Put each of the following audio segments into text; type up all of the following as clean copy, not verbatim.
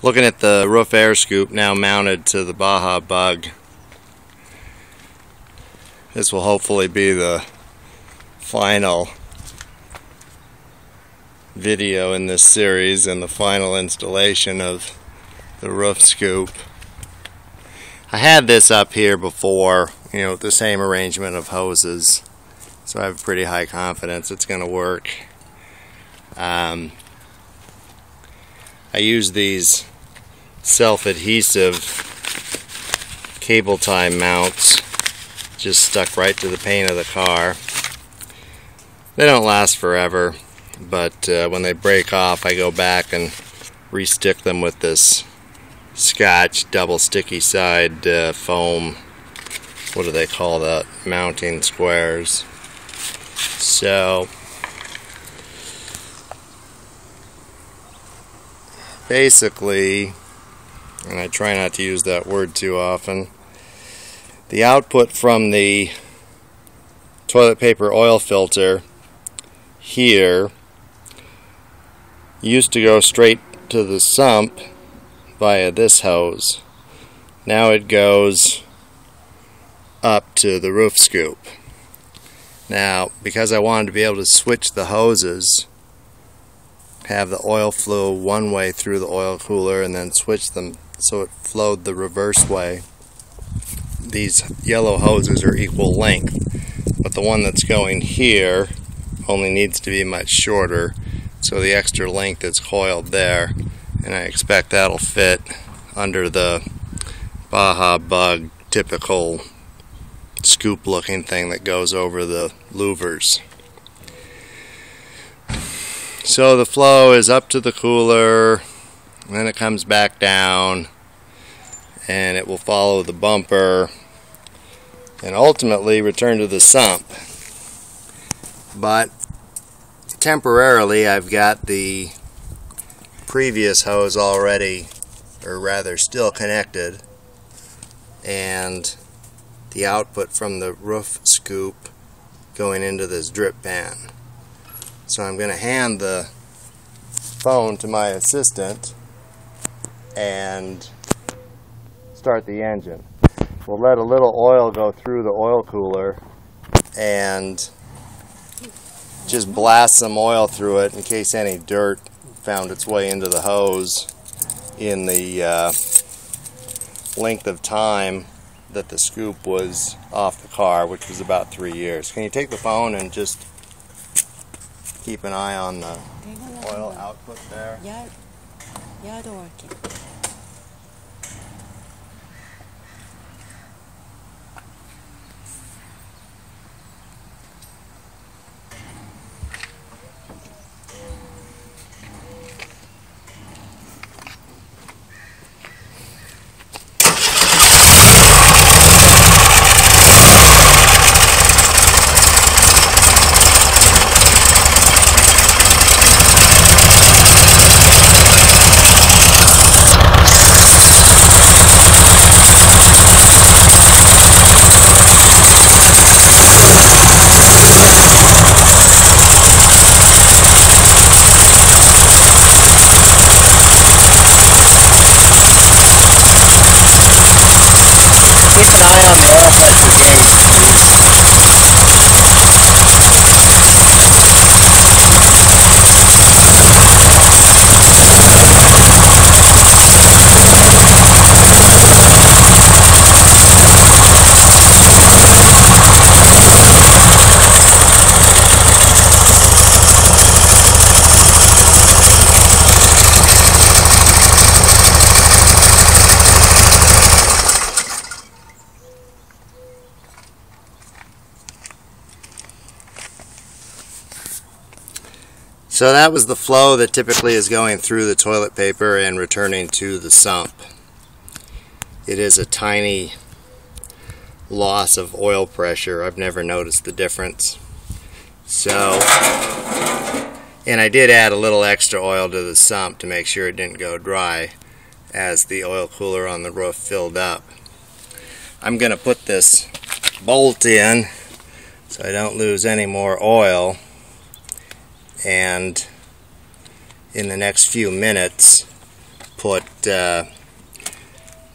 Looking at the roof air scoop now mounted to the Baja Bug. This will hopefully be the final video in this series and the final installation of the roof scoop. I had this up here before, with the same arrangement of hoses, so I have pretty high confidence it's going to work. I use these self-adhesive cable tie mounts just stuck right to the paint of the car. They don't last forever, but when they break off I go back and re-stick them with this Scotch double sticky side foam, what do they call that, mounting squares. So basically, and I try not to use that word too often, the output from the toilet paper oil filter here used to go straight to the sump via this hose. Now it goes up to the roof scoop. Now, because I wanted to be able to switch the hoses, have the oil flow one way through the oil cooler and then switch them so it flowed the reverse way, these yellow hoses are equal length, but the one that's going here only needs to be much shorter, so the extra length is coiled there, and I expect that'll fit under the Baja Bug typical scoop looking thing that goes over the louvers. So the flow is up to the cooler, and then it comes back down, and it will follow the bumper and ultimately return to the sump. But temporarily I've got the previous hose already, or rather still connected, and the output from the roof scoop going into this drip pan. So I'm going to hand the phone to my assistant and start the engine. We'll let a little oil go through the oil cooler and just blast some oil through it in case any dirt found its way into the hose in the length of time that the scoop was off the car, which was about 3 years. Can you take the phone and just keep an eye on the oil output there? Yeah, it's working. Keep an eye on the oil pressure gauge. So that was the flow that typically is going through the toilet paper and returning to the sump. It is a tiny loss of oil pressure. I've never noticed the difference. So, and I did add a little extra oil to the sump to make sure it didn't go dry as the oil cooler on the roof filled up. I'm going to put this bolt in so I don't lose any more oil, and in the next few minutes put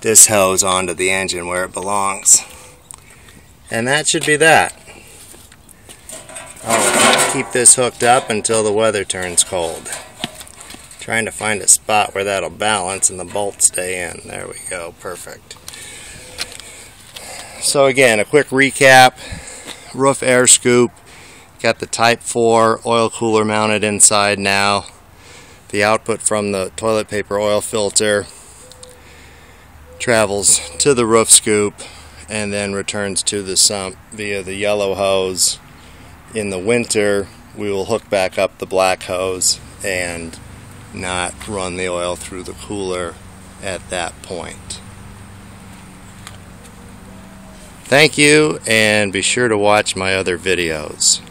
this hose onto the engine where it belongs. And that should be that. I'll keep this hooked up until the weather turns cold. Trying to find a spot where that'll balance and the bolts stay in. There we go, perfect. So again, a quick recap. Roof air scoop. Got the Type 4 oil cooler mounted inside now. The output from the toilet paper oil filter travels to the roof scoop and then returns to the sump via the yellow hose. In the winter, we will hook back up the black hose and not run the oil through the cooler at that point. Thank you, and be sure to watch my other videos.